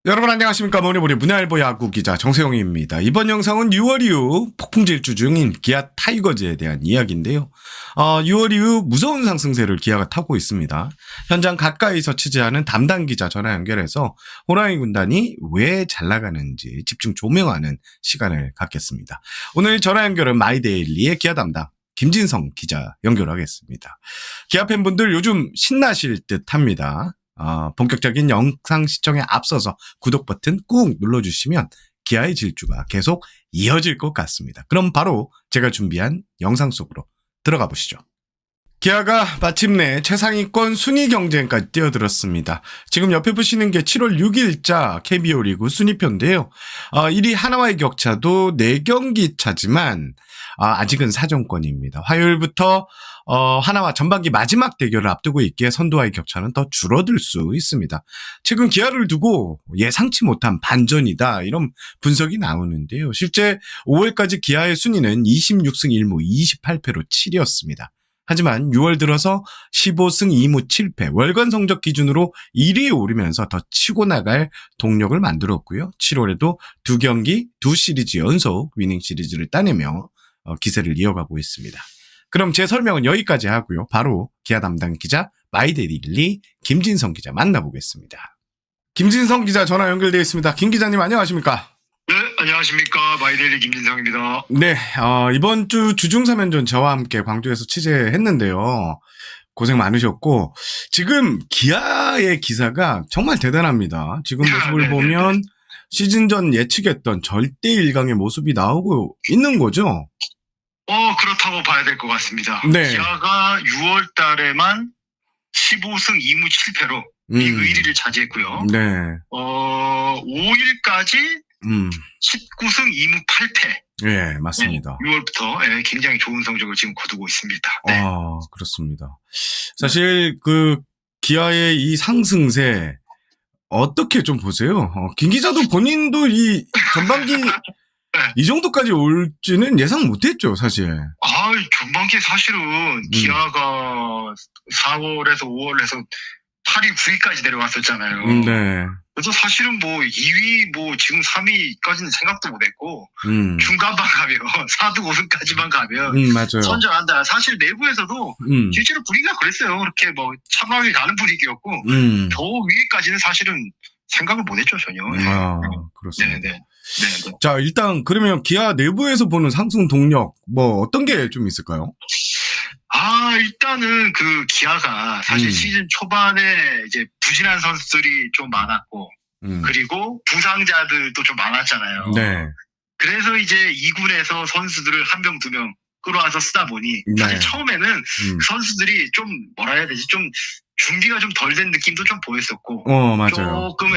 여러분 안녕하십니까. 모니보리 문화일보 야구 기자 정세영입니다. 이번 영상은 6월 이후 폭풍 질주 중인 기아 타이거즈에 대한 이야기인데요. 6월 이후 무서운 상승세를 기아가 타고 있습니다. 현장 가까이서 취재하는 담당 기자 전화 연결해서 호랑이 군단이 왜 잘 나가는지 집중 조명하는 시간을 갖겠습니다. 오늘 전화 연결은 마이데일리의 기아 담당 김진성 기자 연결하겠습니다. 기아 팬분들 요즘 신나실 듯 합니다. 본격적인 영상 시청에 앞서서 구독 버튼 꾹 눌러주시면 기아의 질주가 계속 이어질 것 같습니다. 그럼 바로 제가 준비한 영상 속으로 들어가 보시죠. 기아가 마침내 최상위권 순위 경쟁까지 뛰어들었습니다. 지금 옆에 보시는 게 7월 6일자 KBO 리그 순위표인데요. 1위 하나와의 격차도 4경기 차지만 아직은 사정권입니다. 화요일부터 하나와 전반기 마지막 대결을 앞두고 있기에 선두와의 격차는 더 줄어들 수 있습니다. 최근 기아를 두고 예상치 못한 반전이다 이런 분석이 나오는데요. 실제 5월까지 기아의 순위는 26승 1무 28패로 7위였습니다. 하지만 6월 들어서 15승 2무 7패 월간 성적 기준으로 1위에 오르면서 더 치고 나갈 동력을 만들었고요. 7월에도 2경기 2시리즈 연속 위닝 시리즈를 따내며 기세를 이어가고 있습니다. 그럼 제 설명은 여기까지 하고요. 바로 기아 담당 기자 마이데일리 김진성 기자 만나보겠습니다. 김진성 기자 전화 연결되어 있습니다. 김 기자님 안녕하십니까? 네, 안녕하십니까. 마이데일리 김진성입니다. 네, 이번 주 주중 3연전 저와 함께 광주에서 취재했는데요. 고생 많으셨고 지금 기아의 기사가 정말 대단합니다. 지금 모습을 보면 시즌 전 예측했던 절대 1강의 모습이 나오고 있는 거죠? 그렇다고 봐야 될 것 같습니다. 네. 기아가 6월 달에만 15승 2무 7패로 리그 1위를 차지했고요. 네. 5일까지 19승 2무 8패. 예, 맞습니다. 6월부터 굉장히 좋은 성적을 지금 거두고 있습니다. 네. 그렇습니다. 사실 그 기아의 이 상승세 어떻게 좀 보세요? 김 기자도 본인도 이 전반기 네. 이 정도까지 올지는 예상 못했죠, 사실. 전반기에 사실은 기아가 4월에서 5월에서 8위, 9위까지 내려갔었잖아요. 네. 그래서 사실은 2위, 지금 3위까지는 생각도 못 했고, 중간만 가면, 4등, 5등까지만 가면, 맞아요. 선전한다. 사실 내부에서도 실제로 분위기가 그랬어요. 그렇게 차분하게 가는 분위기였고, 저 위에까지는 사실은 생각을 못 했죠, 전혀. 그렇습니다. 네네. 자, 일단, 그러면 기아 내부에서 보는 상승 동력, 어떤 게 좀 있을까요? 일단은 기아가 사실 시즌 초반에 이제 부진한 선수들이 좀 많았고, 그리고 부상자들도 좀 많았잖아요. 네. 그래서 이제 2군에서 선수들을 1명, 2명 끌어와서 쓰다 보니, 사실 처음에는 선수들이 좀, 뭐라 해야 되지, 좀 준비가 좀 덜 된 느낌도 좀 보였었고, 맞아요. 조금,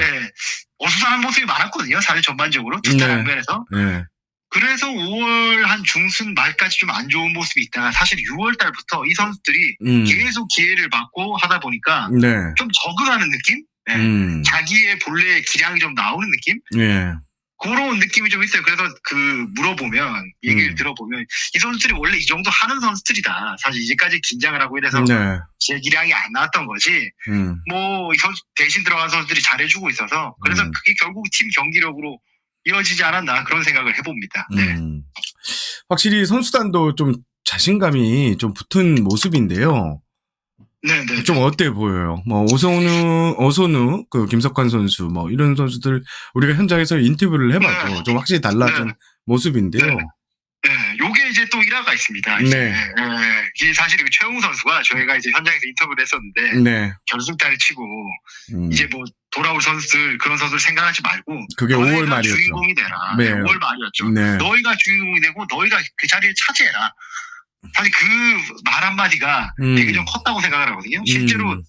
어수선한 모습이 많았거든요. 사실 전반적으로, 투타 장면에서. 네. 그래서 5월 한 중순 말까지 좀 안 좋은 모습이 있다가 사실 6월 달부터 이 선수들이 계속 기회를 받고 하다 보니까 좀 적응하는 느낌? 네. 자기의 본래의 기량이 좀 나오는 느낌? 네. 그런 느낌이 좀 있어요. 그래서 물어보면, 얘기를 들어보면, 이 선수들이 원래 이 정도 하는 선수들이다. 사실 이제까지 긴장을 하고 이래서 제 기량이 안 나왔던 거지. 이 선수, 대신 들어간 선수들이 잘해주고 있어서, 그래서 그게 결국 팀 경기력으로 이어지지 않았나 그런 생각을 해봅니다. 네. 확실히 선수단도 좀 자신감이 좀 붙은 모습인데요. 네네. 좀 어때 보여요? 오선우, 김석환 선수, 이런 선수들 우리가 현장에서 인터뷰를 해봐도 좀 확실히 달라진 모습인데요. 네, 요게 이제 또 일화가 있습니다. 이제 이게 사실 최용우 선수가 저희가 이제 현장에서 인터뷰를 했었는데 결승타를 치고 이제 돌아올 선수들 그런 선수들 생각하지 말고 그게 5월 말이었죠. 주인공이 되라. 네. 5월 말이었죠. 너희가 주인공이 되고 너희가 그 자리를 차지해라. 사실 그 말 한마디가 되게 좀 컸다고 생각을 하거든요. 실제로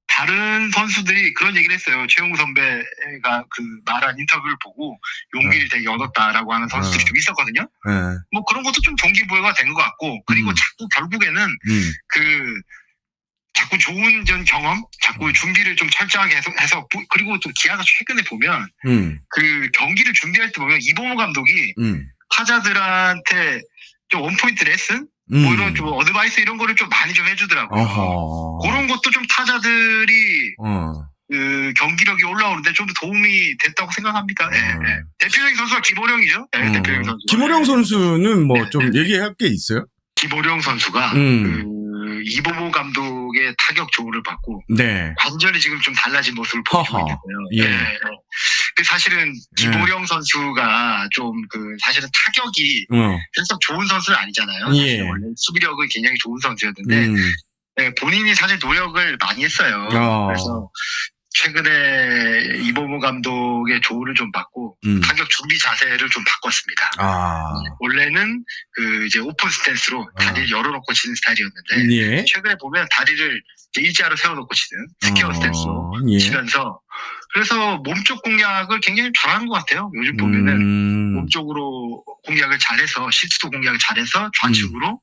다른 선수들이 그런 얘기를 했어요. 최용우 선배가 말한 인터뷰를 보고 용기를 되게 얻었다라고 하는 선수들이 좀 있었거든요. 그런 것도 좀 동기부여가 된 것 같고, 그리고 자꾸 결국에는 자꾸 좋은 경험, 자꾸 준비를 좀 철저하게 해서, 그리고 또 기아가 최근에 보면, 경기를 준비할 때 보면 이봉호 감독이 타자들한테 좀 원포인트 레슨? 이런 좀 어드바이스 이런 거를 좀 많이 좀 해주더라고요. 그런 것도 좀 타자들이 그 경기력이 올라오는데 좀 도움이 됐다고 생각합니다. 대표적인 선수가 김호령이죠. 대표적인 선수. 김호령 선수는 뭐 좀 얘기할 게 있어요? 김호령 선수가 그 이보모 감독의 타격 조언을 받고 완전히 지금 좀 달라진 모습을 보이고 있는데요. 그 사실은 김호령 선수가 좀 그 사실은 타격이 별로 좋은 선수는 아니잖아요. 원래 수비력은 굉장히 좋은 선수였는데 본인이 사실 노력을 많이 했어요. 그래서 최근에 이보모 감독의 조언을 좀 받고 타격 준비 자세를 좀 바꿨습니다. 원래는 그 이제 오픈 스탠스로 다리를 열어놓고 치는 스타일이었는데 최근에 보면 다리를 이제 일자로 세워놓고 치는 스퀘어 스탠스로 치면서 그래서 몸쪽 공략을 굉장히 잘하는 것 같아요. 요즘 보면은 몸쪽으로 공략을 잘해서 실수도 공략을 잘해서 좌측으로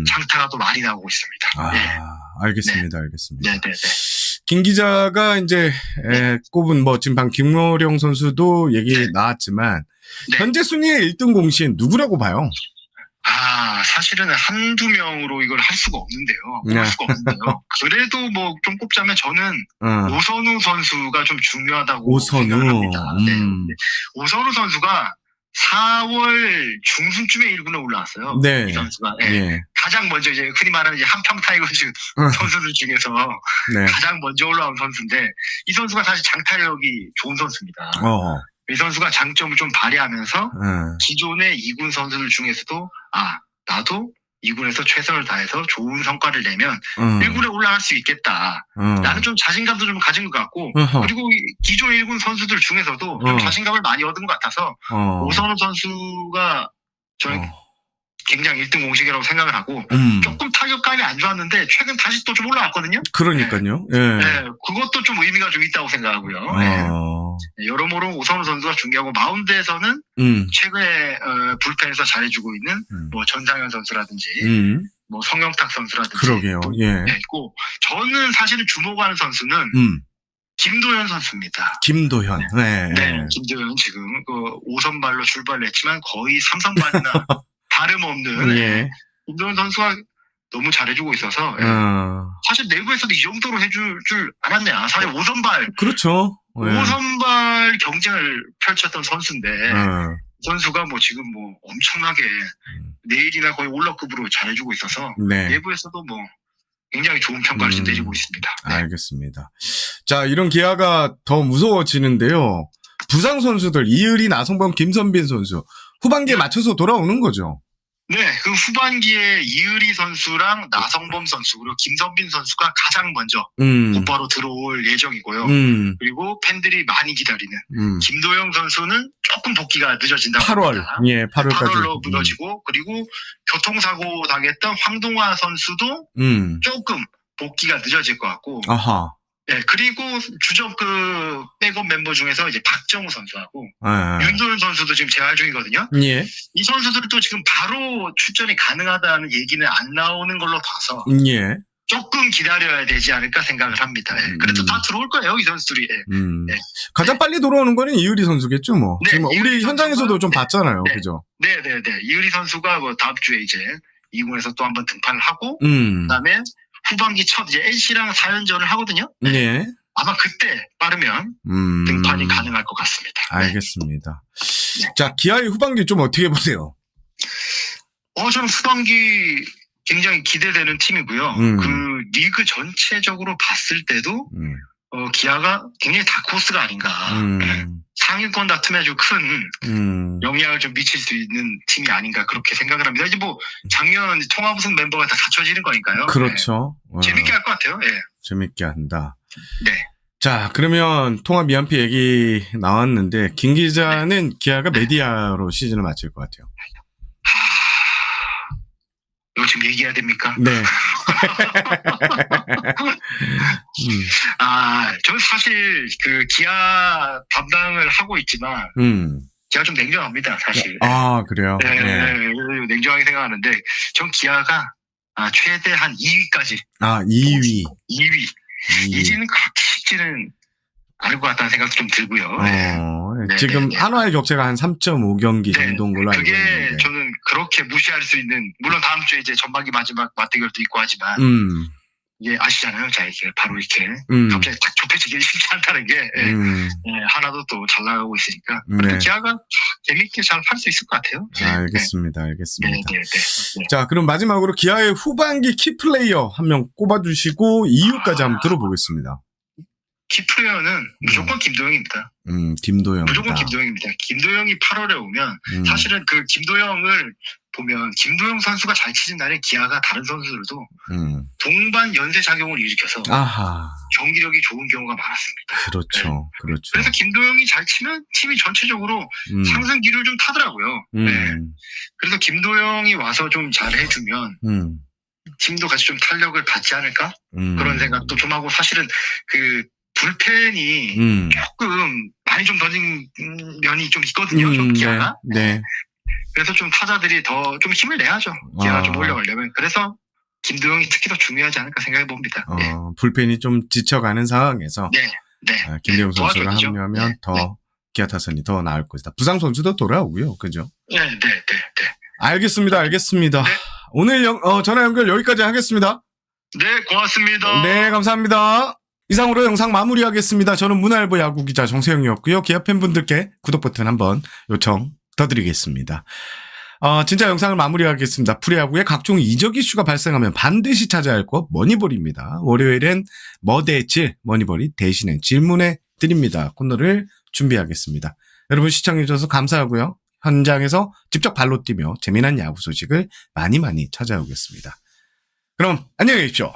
장타가 또 많이 나오고 있습니다. 알겠습니다. 알겠습니다. 김 기자가 이제 꼽은 뭐 지금 방 김호령 선수도 얘기 나왔지만 현재 순위의 1등 공신 누구라고 봐요? 사실은 한두 명으로 이걸 할 수가 없는데요. 그래도 뭐 좀 꼽자면 저는 오선우 선수가 좀 중요하다고 생각합니다. 오선우 선수가 4월 중순쯤에 1군에 올라왔어요. 이 선수가. 가장 먼저 이제 흔히 말하는 이제 한평 타이거즈 선수들 중에서 가장 먼저 올라온 선수인데 이 선수가 사실 장타력이 좋은 선수입니다. 이 선수가 장점을 좀 발휘하면서 기존의 2군 선수들 중에서도 나도 2군에서 최선을 다해서 좋은 성과를 내면 1군에 올라갈 수 있겠다. 나는 좀 자신감도 좀 가진 것 같고 그리고 기존 1군 선수들 중에서도 좀 자신감을 많이 얻은 것 같아서 오선우 선수가 저는 굉장히 1등 공식이라고 생각을 하고 조금 타격감이 안 좋았는데 최근 다시 또 좀 올라왔거든요. 그러니까요. 그것도 좀 의미가 좀 있다고 생각하고요. 여러모로 오선우 선수가 중요하고 마운드에서는 최근에 불펜에서 잘해주고 있는 뭐 전상현 선수라든지 뭐 성영탁 선수라든지 그러게요. 있고 저는 사실은 주목하는 선수는 김도현 선수입니다. 김도현. 김도현 지금 그 5선발로 출발을 했지만 거의 3선발이나 다름없는 김도현 선수가 너무 잘해주고 있어서 사실 내부에서도 이 정도로 해줄 줄 알았네요. 사실 5선발 그렇죠. 5선발 경쟁을 펼쳤던 선수인데 선수가 뭐 지금 뭐 엄청나게 내일이나 거의 올라급으로 잘해주고 있어서 내부에서도 뭐 굉장히 좋은 평가를 좀 내리고 있습니다. 알겠습니다. 자, 이런 기아가 더 무서워지는데요. 부상 선수들 이의리, 나성범, 김선빈 선수 후반기에 맞춰서 돌아오는 거죠. 그 후반기에 이의리 선수랑 나성범 선수 그리고 김선빈 선수가 가장 먼저 곧바로 들어올 예정이고요. 그리고 팬들이 많이 기다리는 김도영 선수는 조금 복귀가 늦어진다고 8월, 합니다. 8월까지. 8월로 무너지고 그리고 교통사고 당했던 황동화 선수도 조금 복귀가 늦어질 것 같고 그리고 주전 그 백업 멤버 중에서 이제 박정우 선수하고 윤도현 선수도 지금 재활 중이거든요. 이 선수들도 지금 바로 출전이 가능하다는 얘기는 안 나오는 걸로 봐서 조금 기다려야 되지 않을까 생각을 합니다. 그래도 다 들어올 거예요, 이 선수들이. 가장 빨리 돌아오는 거는 이의리 선수겠죠, 뭐. 지금 우리 현장에서도 좀 봤잖아요, 그죠? 이의리 선수가 뭐 다음 주에 이제 2군에서 또 한번 등판을 하고, 그다음에 후반기 첫 이제 NC랑 4연전을 하거든요. 아마 그때 빠르면 등판이 가능할 것 같습니다. 알겠습니다. 자, 기아의 후반기 좀 어떻게 보세요? 저는 후반기 굉장히 기대되는 팀이고요. 그 리그 전체적으로 봤을 때도 기아가 굉장히 다크호스가 아닌가. 상위권 다툼에 아주 큰 영향을 좀 미칠 수 있는 팀이 아닌가 그렇게 생각을 합니다. 이제 뭐 작년 통합 우승 멤버가 다 갖춰지는 거니까요. 그렇죠. 재밌게 할 것 같아요. 재밌게 한다. 자, 그러면 통합 미안피 얘기 나왔는데 김 기자는 기아가 메디아로 시즌을 마칠 것 같아요. 이거 지금 얘기해야 됩니까? 저는 사실 그 기아 담당을 하고 있지만 제가 좀 냉정합니다, 사실. 그래요? 냉정하게 생각하는데 전 기아가 최대 한 2위까지 2위. 2위. 이제는 그렇게 쉽지는 않을 것 같다는 생각도 좀 들고요. 지금 한화의 격차가 한 3.5경기 정도인 걸로 알고 있는데. 그게 저는 그렇게 무시할 수 있는, 물론 다음 주에 이제 전반기 마지막 맞대결도 있고 하지만 이게 아시잖아요. 자, 이렇게 바로 이렇게 갑자기 딱 좁혀지기 쉽지 않다는 게 하나도 또 잘 나가고 있으니까 그래도 네. 기아가 재밌게 잘 할 수 있을 것 같아요. 알겠습니다. 알겠습니다. 네. 자, 그럼 마지막으로 기아의 후반기 키플레이어 한 명 꼽아주시고 이유까지 한번 들어보겠습니다. 키플레이어는 무조건 김도영입니다. 김도영. 무조건 김도영입니다. 김도영이 8월에 오면 사실은 그 김도영을 보면 김도영 선수가 잘 치는 날에 기아가 다른 선수들도 동반 연쇄 작용을 일으켜서 아하. 경기력이 좋은 경우가 많았습니다. 그렇죠. 네. 그렇죠. 그래서 김도영이 잘 치면 팀이 전체적으로 상승기를 좀 타더라고요. 네. 그래서 김도영이 와서 좀 잘 해주면 팀도 같이 좀 탄력을 받지 않을까? 그런 생각도 좀 하고 사실은 그 불펜이 조금 많이 좀 던진 면이 좀 있거든요. 좀 기아가. 네. 그래서 좀 타자들이 더 좀 힘을 내야죠. 기아가 좀 올라가려면. 그래서 김도영이 특히 더 중요하지 않을까 생각해 봅니다. 불펜이 좀 지쳐가는 상황에서 네. 김도영 선수가 도와줘야죠. 합류하면 더 기아 타선이 더 나을 것이다. 부상 선수도 돌아오고요. 그죠? 네. 알겠습니다. 네. 오늘 전화 연결 여기까지 하겠습니다. 네, 고맙습니다. 네, 감사합니다. 이상으로 영상 마무리하겠습니다. 저는 문화일보 야구 기자 정세영이었고요. 기아 팬분들께 구독 버튼 한번 요청 더 드리겠습니다. 진짜 영상을 마무리하겠습니다. 프로야구의 각종 이적 이슈가 발생하면 반드시 찾아야 할 것 머니볼입니다. 월요일엔 뭐 대질 머니볼이 대신에 질문해 드립니다. 코너를 준비하겠습니다. 여러분 시청해 주셔서 감사하고요. 현장에서 직접 발로 뛰며 재미난 야구 소식을 많이 찾아오겠습니다. 그럼 안녕히 계십시오.